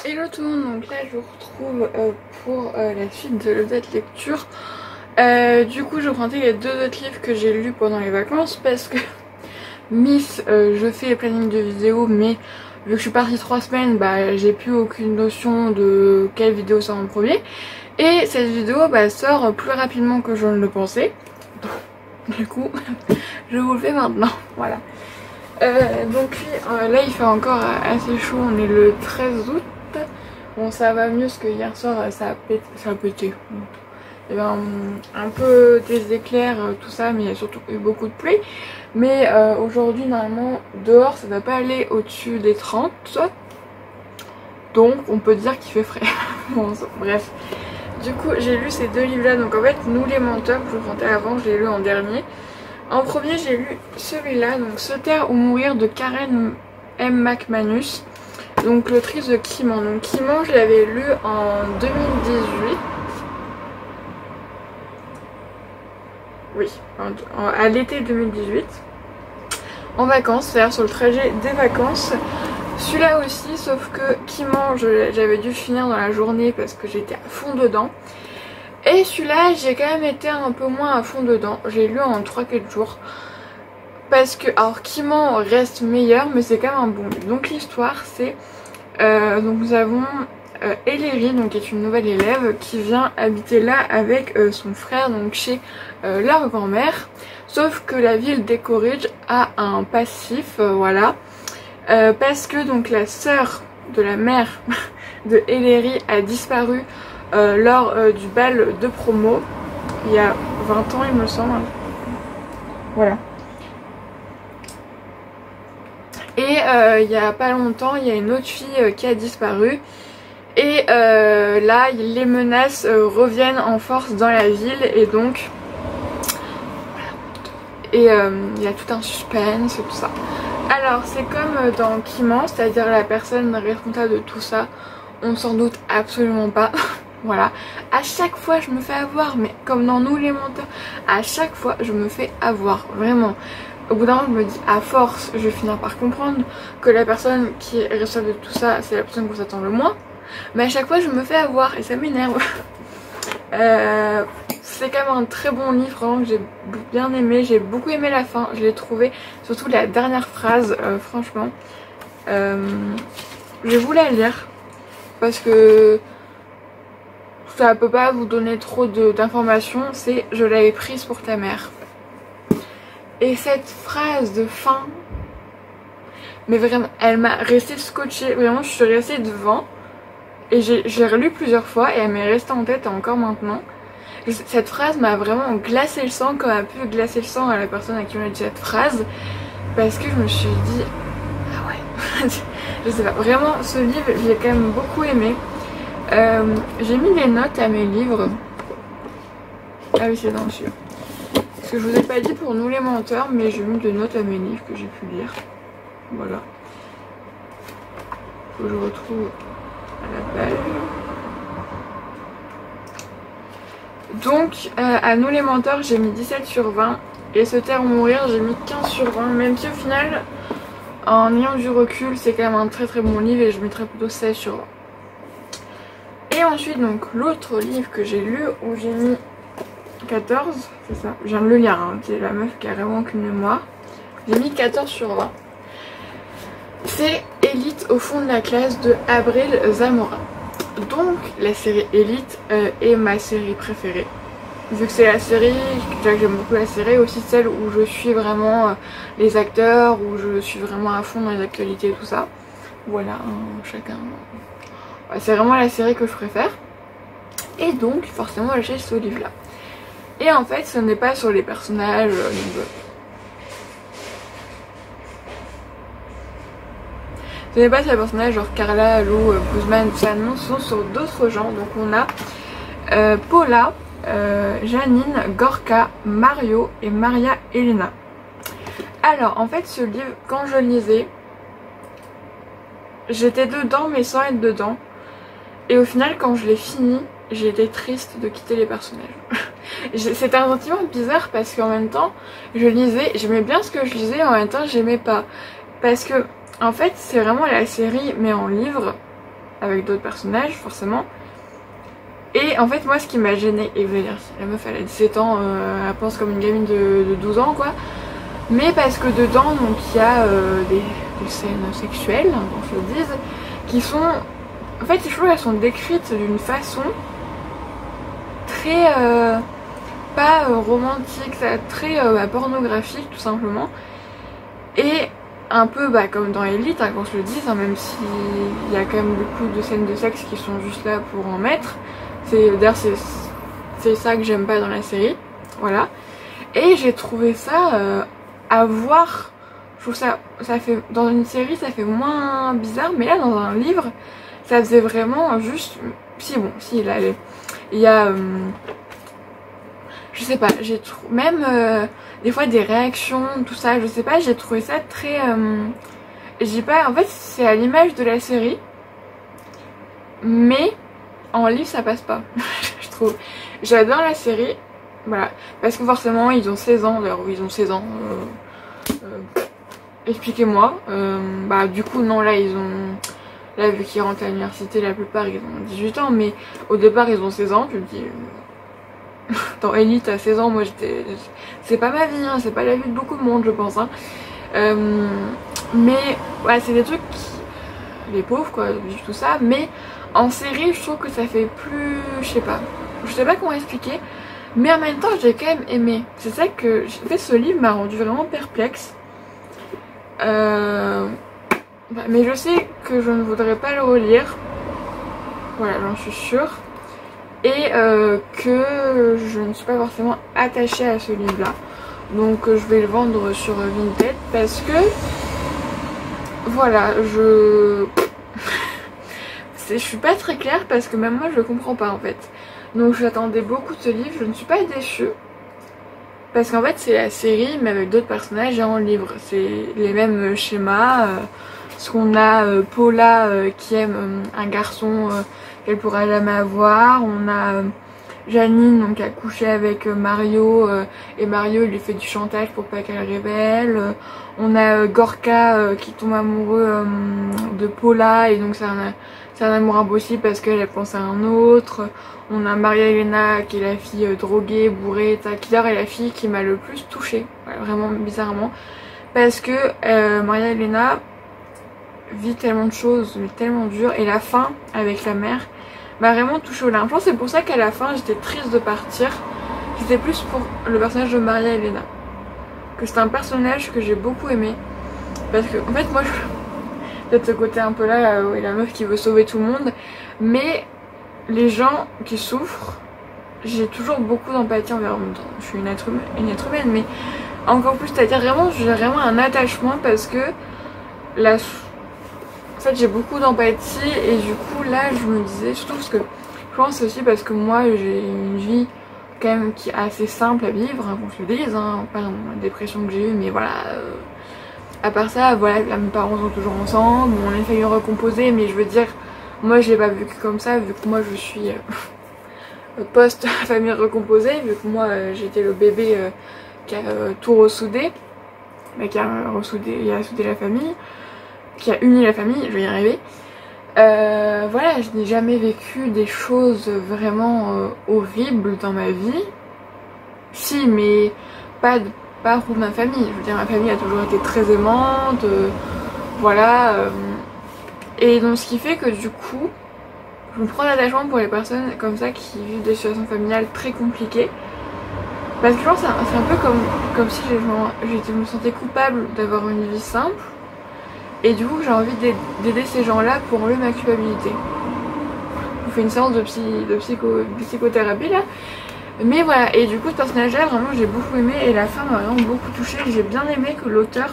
Hello tout le monde, donc là je vous retrouve pour la suite de l'autre lecture. Du coup j'ai emprunté les deux autres livres que j'ai lus pendant les vacances parce que Miss, je fais les plannings de vidéos, mais vu que je suis partie 3 semaines, bah j'ai plus aucune notion de quelle vidéo sort en premier. Et cette vidéo sort plus rapidement que je ne le pensais. Du coup je vous le fais maintenant, voilà. Donc là il fait encore assez chaud, on est le 13 août. Bon, ça va mieux parce que hier soir ça a pété. Il y avait un peu des éclairs, tout ça, mais il y a surtout eu beaucoup de pluie. Mais aujourd'hui, normalement, dehors, ça va pas aller au-dessus des 30. Donc, on peut dire qu'il fait frais. Bon, bref. Du coup, j'ai lu ces deux livres-là. Donc, en fait, Nous les menteurs, que je vous racontais avant, je l'ai lu en dernier. En premier, j'ai lu celui-là, donc Se taire ou mourir de Karen M. McManus. Donc l'autrice de Qui ment. Donc Qui ment, je l'avais lu en 2018. Oui, à l'été 2018. En vacances, c'est-à-dire sur le trajet des vacances. Celui-là aussi, sauf que Qui ment, j'avais dû finir dans la journée parce que j'étais à fond dedans. Et celui-là, j'ai quand même été un peu moins à fond dedans. J'ai lu en 3-4 jours. Parce que, alors Qui ment reste meilleur, mais c'est quand même un bon livre. Donc l'histoire, c'est... donc nous avons Ellery, donc qui est une nouvelle élève, qui vient habiter là avec son frère, donc chez leur grand-mère. Sauf que la ville d'Ecoridge a un passif, voilà. Parce que donc la sœur de la mère de Ellery a disparu lors du bal de promo, il y a 20 ans il me semble. Voilà. Et il y a pas longtemps, il y a une autre fille qui a disparu. Et là, les menaces reviennent en force dans la ville. Et donc, il y a tout un suspense et tout ça. Alors, c'est comme dans Qui ment, c'est-à-dire la personne responsable de tout ça, on s'en doute absolument pas. Voilà. À chaque fois, je me fais avoir, mais comme dans Nous les menteurs, à chaque fois, je me fais avoir, vraiment. Au bout d'un moment, je me dis, à force, je vais finir par comprendre que la personne qui est responsable de tout ça, c'est la personne qu'on s'attend le moins. Mais à chaque fois, je me fais avoir et ça m'énerve. C'est quand même un très bon livre, vraiment, que j'ai bien aimé. J'ai beaucoup aimé la fin, je l'ai trouvé, surtout la dernière phrase, franchement. Je vais vous la lire parce que ça peut pas vous donner trop d'informations. C'est « Je l'avais prise pour ta mère ». Et cette phrase de fin, mais vraiment, elle m'a resté scotchée. Vraiment, je suis restée devant. Et j'ai relu plusieurs fois et elle m'est restée en tête encore maintenant. Cette phrase m'a vraiment glacé le sang, comme elle a pu glacer le sang à la personne à qui on a dit cette phrase. Parce que je me suis dit, ah ouais, je sais pas. Vraiment, ce livre, j'ai quand même beaucoup aimé. J'ai mis des notes à mes livres. Ah oui, c'est dans le suivant. Parce que je vous ai pas dit pour Nous les menteurs, mais j'ai mis des notes à mes livres que j'ai pu lire. Voilà. Faut que je retrouve à la page. Donc, à Nous les menteurs, j'ai mis 17 sur 20. Et Se taire ou mourir, j'ai mis 15 sur 20. Même si au final, en ayant du recul, c'est quand même un très très bon livre et je mettrais plutôt 16 sur 20. Et ensuite, donc, l'autre livre que j'ai lu, où j'ai mis 14, c'est ça, je viens de le lire, hein, c'est la meuf qui a vraiment aucune mémoire. J'ai mis 14 sur 20. C'est Élite au fond de la classe de Abril Zamora. Donc la série Élite est ma série préférée. Vu que c'est la série, déjà que j'aime beaucoup la série, aussi celle où je suis vraiment les acteurs, où je suis vraiment à fond dans les actualités et tout ça. Voilà, hein, chacun. Ouais, c'est vraiment la série que je préfère. Et donc forcément j'ai ce livre là. Et en fait ce n'est pas sur les personnages ce n'est pas sur les personnages genre Carla, Lou, Guzman, tout ça, non, ce sont sur d'autres gens. Donc on a Paula, Janine, Gorka, Mario et Maria Elena. Alors en fait ce livre, quand je le lisais, j'étais dedans mais sans être dedans. Et au final quand je l'ai fini, j'ai été triste de quitter les personnages. C'était un sentiment bizarre parce qu'en même temps, je lisais, j'aimais bien ce que je lisais, en même temps j'aimais pas. Parce que, en fait, c'est vraiment la série, mais en livre. avec d'autres personnages forcément. Et en fait moi ce qui m'a gênée, et vous allez dire la meuf elle a 17 ans, elle pense comme une gamine de 12 ans quoi. Mais parce que dedans donc il y a des scènes sexuelles, hein, qu'on se le dise, qui sont... En fait je trouve qu'elles sont décrites d'une façon très... pas romantique, très pornographique tout simplement. Et un peu comme dans Elite, hein, qu'on se le dise, hein, même s'il y a quand même beaucoup de scènes de sexe qui sont juste là pour en mettre. D'ailleurs c'est ça que j'aime pas dans la série, voilà. Et j'ai trouvé ça à voir, je trouve ça fait, dans une série ça fait moins bizarre, mais là dans un livre ça faisait vraiment juste, si bon, si là il y a je sais pas, j'ai trouvé même des fois des réactions, tout ça, je sais pas, j'ai trouvé ça très j'ai pas, en fait c'est à l'image de la série, mais en livre ça passe pas. Je trouve, j'adore la série, voilà, parce que forcément ils ont 16 ans, d'ailleurs ils ont 16 ans, expliquez-moi, du coup non là ils ont, là vu qu'ils rentrent à l'université la plupart ils ont 18 ans, mais au départ ils ont 16 ans, tu me dis... Dans Elite à 16 ans, moi j'étais... C'est pas ma vie, hein, c'est pas la vie de beaucoup de monde je pense. Hein. Mais ouais, c'est des trucs qui... Les pauvres quoi, tout ça. Mais en série je trouve que ça fait plus... Je sais pas comment expliquer. Mais en même temps j'ai quand même aimé. C'est ça que... En fait ce livre m'a rendu vraiment perplexe. Mais je sais que je ne voudrais pas le relire. Voilà, j'en suis sûre. Et que je ne suis pas forcément attachée à ce livre là, donc je vais le vendre sur Vinted parce que voilà, je suis pas très claire parce que même moi je le comprends pas en fait, donc j'attendais beaucoup de ce livre, je ne suis pas déçue parce qu'en fait c'est la série mais avec d'autres personnages et en livre, c'est les mêmes schémas, parce qu'on a Paula qui aime un garçon qu'elle pourra jamais avoir, on a Janine donc qui a couché avec Mario et Mario lui fait du chantage pour pas qu'elle révèle, on a Gorka qui tombe amoureux de Paula et donc c'est un amour impossible parce qu'elle pense à un autre, on a Maria Elena qui est la fille droguée, bourrée, qui d'ailleurs est la fille qui m'a le plus touchée, ouais, vraiment bizarrement, parce que Maria Elena vit tellement de choses mais tellement dures, et la fin avec la mère m'a vraiment touchée au larmes. Je pense que c'est pour ça qu'à la fin j'étais triste de partir. C'était plus pour le personnage de Maria Elena, que c'est un personnage que j'ai beaucoup aimé, parce que en fait moi peut-être ce côté un peu là où la meuf qui veut sauver tout le monde, mais les gens qui souffrent j'ai toujours beaucoup d'empathie envers eux. Je suis une être humaine mais encore plus, c'est-à-dire vraiment j'ai vraiment un attachement parce que en fait j'ai beaucoup d'empathie, et du coup là je me disais, surtout parce que je pense aussi parce que moi j'ai une vie quand même qui est assez simple à vivre, hein, qu'on se le dise, hein, pas la dépression que j'ai eue, mais voilà, à part ça, voilà, là, mes parents sont toujours ensemble, on a une famille recomposée, mais je veux dire, moi je l'ai pas vécu comme ça, vu que moi je suis post-famille recomposée, vu que moi j'étais le bébé qui a tout ressoudé, mais qui a ressoudé la famille, qui a uni la famille, je vais y arriver. Voilà, je n'ai jamais vécu des choses vraiment horribles dans ma vie. Si, mais pas pour ma famille. Je veux dire, ma famille a toujours été très aimante, voilà. Et donc ce qui fait que du coup, je me prends d'attachement pour les personnes comme ça qui vivent des situations familiales très compliquées. Parce que je pense que c'est un peu comme si je me sentais coupable d'avoir une vie simple. Et du coup j'ai envie d'aider ces gens-là pour enlever ma culpabilité. On fait une séance de psychothérapie là. Mais voilà, et du coup ce personnage-là vraiment j'ai beaucoup aimé, et la fin m'a vraiment beaucoup touchée. J'ai bien aimé que l'auteur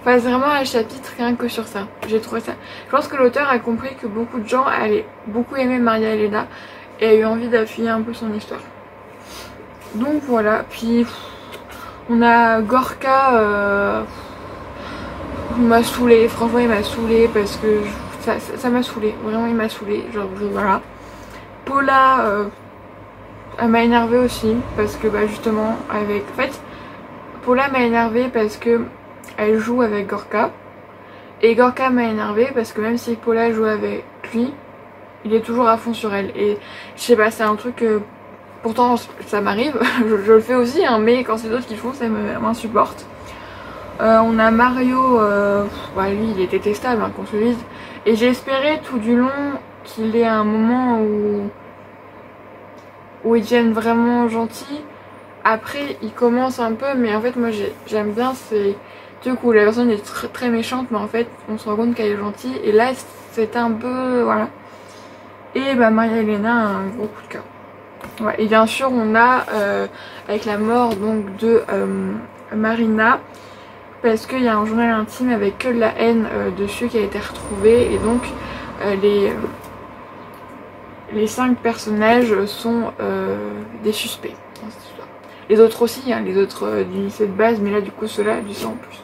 fasse vraiment un chapitre rien que sur ça. J'ai trouvé ça. Je pense que l'auteur a compris que beaucoup de gens allaient beaucoup aimer Maria Elena et a eu envie d'appuyer un peu son histoire. Donc voilà, puis on a Gorka, il m'a saoulé, franchement il m'a saoulé parce que ça m'a saoulé, vraiment il m'a saoulé, genre voilà. Paula, elle m'a énervée aussi parce que justement avec... En fait, Paula m'a énervée parce que elle joue avec Gorka, et Gorka m'a énervée parce que même si Paula joue avec lui, il est toujours à fond sur elle. Et je sais pas, c'est un truc que pourtant ça m'arrive, je le fais aussi, hein, mais quand c'est d'autres qui le font, ça m'insupporte. On a Mario, bah, lui il est détestable, hein, qu'on se le dise. Et j'ai espéré tout du long qu'il ait un moment où il devienne vraiment gentil. Après il commence un peu, mais en fait moi j'aime bien ces trucs où la personne est très méchante, mais en fait on se rend compte qu'elle est gentille. Et là c'est un peu, voilà. Et bah Maria Elena a un gros coup de cœur. Ouais, et bien sûr on a avec la mort donc de Marina, parce qu'il y a un journal intime avec que de la haine dessus qui a été retrouvé, et donc les 5 personnages sont des suspects dans cette histoire. Les autres aussi, hein, les autres du lycée de base, mais là du coup ceux-là du sang en plus.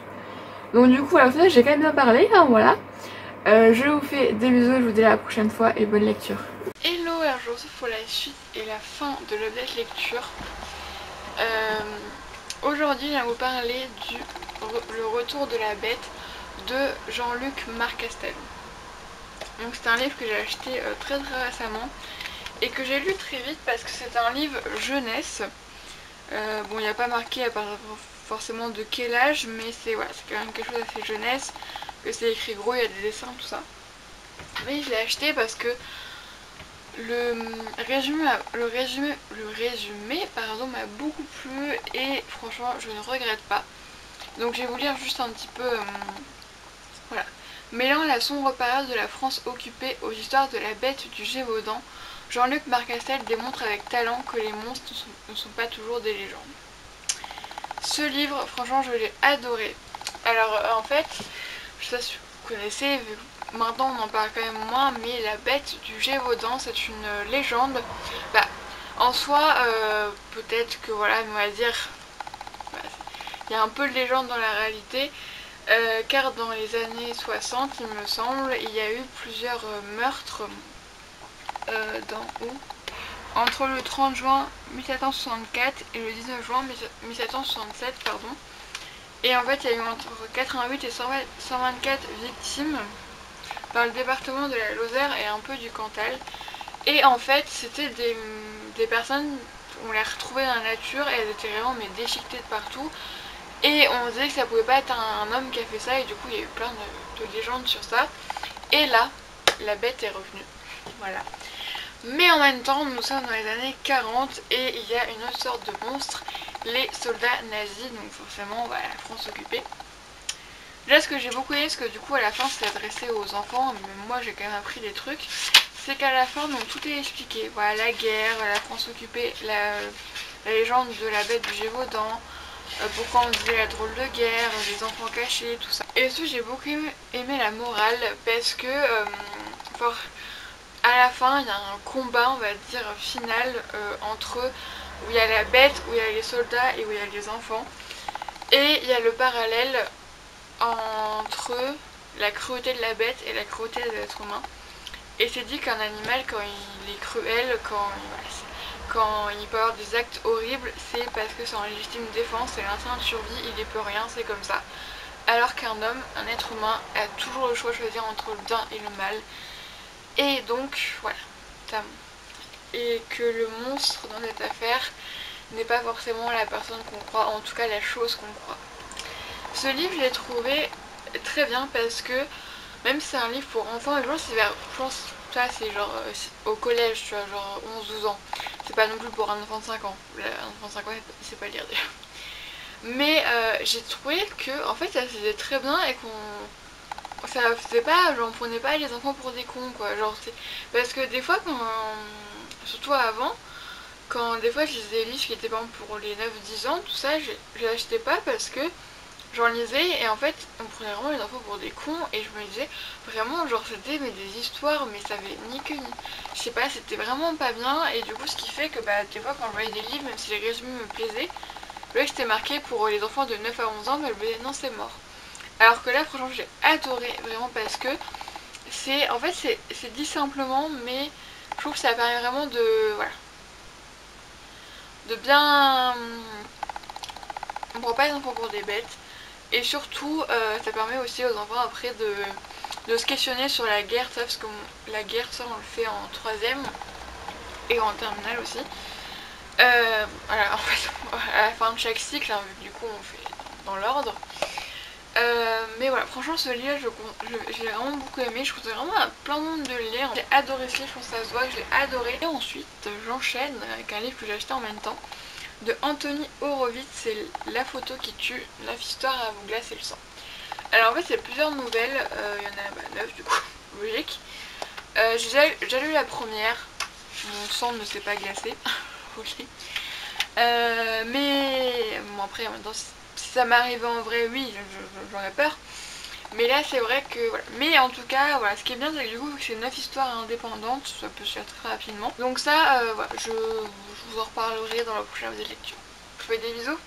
Donc du coup à la fin j'ai quand même bien parlé, hein, voilà. Je vous fais des bisous, je vous dis à la prochaine fois et bonne lecture. Hello, alors je vous retrouve pour la suite et la fin de l'update lecture. Aujourd'hui je viens vous parler le retour de la bête de Jean-Luc Marcastel. Donc c'est un livre que j'ai acheté très récemment et que j'ai lu très vite parce que c'est un livre jeunesse. Bon, il n'y a pas marqué à part forcément de quel âge, mais c'est voilà, quand même quelque chose d'assez jeunesse, que c'est écrit gros, il y a des dessins, tout ça. Mais je l'ai acheté parce que le résumé pardon, m'a beaucoup plu et franchement je ne regrette pas. Donc je vais vous lire juste un petit peu, voilà. Mêlant la sombre période de la France occupée aux histoires de la bête du Gévaudan, Jean-Luc Marcastel démontre avec talent que les monstres ne sont pas toujours des légendes. Ce livre, franchement je l'ai adoré. Alors en fait, je sais pas si vous connaissez, maintenant on en parle quand même moins, mais la bête du Gévaudan c'est une légende. Bah, en soi, peut-être que voilà, on va dire, bah, il y a un peu de légende dans la réalité, car dans les années 60 il me semble, il y a eu plusieurs meurtres entre le 30 juin 1764 et le 19 juin 1767, pardon. Et en fait il y a eu entre 88 et 124 victimes dans le département de la Lozère et un peu du Cantal. Et en fait c'était des personnes, on les retrouvait dans la nature et elles étaient vraiment mais déchiquetées de partout. Et on disait que ça pouvait pas être un homme qui a fait ça, et du coup il y a eu plein de légendes sur ça. Et là, la bête est revenue. Voilà. Mais en même temps, nous sommes dans les années 40 et il y a une autre sorte de monstre, les soldats nazis, donc forcément voilà, la France occupée. Là ce que j'ai beaucoup aimé, parce que du coup à la fin c'est adressé aux enfants, mais moi j'ai quand même appris des trucs, c'est qu'à la fin donc tout est expliqué. Voilà, la guerre, la France occupée, la légende de la bête du Gévaudan, pourquoi on disait la drôle de guerre, les enfants cachés, tout ça. Et aussi j'ai beaucoup aimé la morale, parce que à la fin il y a un combat, on va dire, final entre où il y a la bête, où il y a les soldats et où il y a les enfants. Et il y a le parallèle entre la cruauté de la bête et la cruauté des êtres humains. Et c'est dit qu'un animal, quand il est cruel, quand il peut avoir des actes horribles, c'est parce que c'est en légitime défense, c'est l'instinct de survie, il n'y peut rien, c'est comme ça. Alors qu'un homme, un être humain, a toujours le choix de choisir entre le bien et le mal. Et donc, voilà, ça montre. Et que le monstre dans cette affaire n'est pas forcément la personne qu'on croit, en tout cas la chose qu'on croit. Ce livre, je l'ai trouvé très bien parce que, même si c'est un livre pour enfants, je pense ça c'est genre au collège, tu vois, genre 11-12 ans. C'est pas non plus pour un enfant de 5 ans. Un enfant de 5 ans, il sait pas lire déjà. Mais j'ai trouvé que, en fait, ça se faisait très bien et ça faisait pas, genre on prenait pas les enfants pour des cons, quoi. Genre, parce que des fois, surtout avant, quand des fois je lisais des livres qui étaient pas pour les 9-10 ans, tout ça, je les achetais pas parce que j'en lisais et en fait on prenait vraiment les enfants pour des cons, et je me disais vraiment genre c'était mais des histoires mais ça avait ni queue ni, je sais pas, c'était vraiment pas bien. Et du coup ce qui fait que bah des fois quand je voyais des livres, même si les résumés me plaisaient, je voyais que c'était marqué pour les enfants de 9 à 11 ans, mais je me disais non c'est mort. Alors que là franchement j'ai adoré vraiment parce que c'est en fait c'est dit simplement, mais je trouve que ça permet vraiment de voilà, de bien, on prend pas les enfants pour des bêtes. Et surtout ça permet aussi aux enfants après de se questionner sur la guerre, ça, parce que la guerre, ça on le fait en troisième et en terminale aussi. Voilà, en fait, à la fin de chaque cycle, hein, du coup on fait dans l'ordre. Mais voilà, franchement ce livre j'ai vraiment beaucoup aimé, je trouve que c'est vraiment un plein monde de le lire. J'ai adoré ce livre, je pense que ça se voit que je l'ai adoré. Et ensuite j'enchaîne avec un livre que j'ai acheté en même temps de Anthony Horowitz, c'est La photo qui tue, 9 histoires à vous glacer le sang. Alors en fait c'est plusieurs nouvelles, il y en a 9 du coup, logique. J'ai déjà lu la première, mon sang ne s'est pas glacé, ok. Mais bon après en même temps si ça m'arrivait en vrai oui j'aurais peur. Mais là c'est vrai que voilà. Mais en tout cas voilà, ce qui est bien c'est que du coup c'est 9 histoires indépendantes, ça peut se faire très rapidement. Donc ça voilà, je vous en reparlerai dans la prochaine vidéo de lecture. Je vous fais des bisous.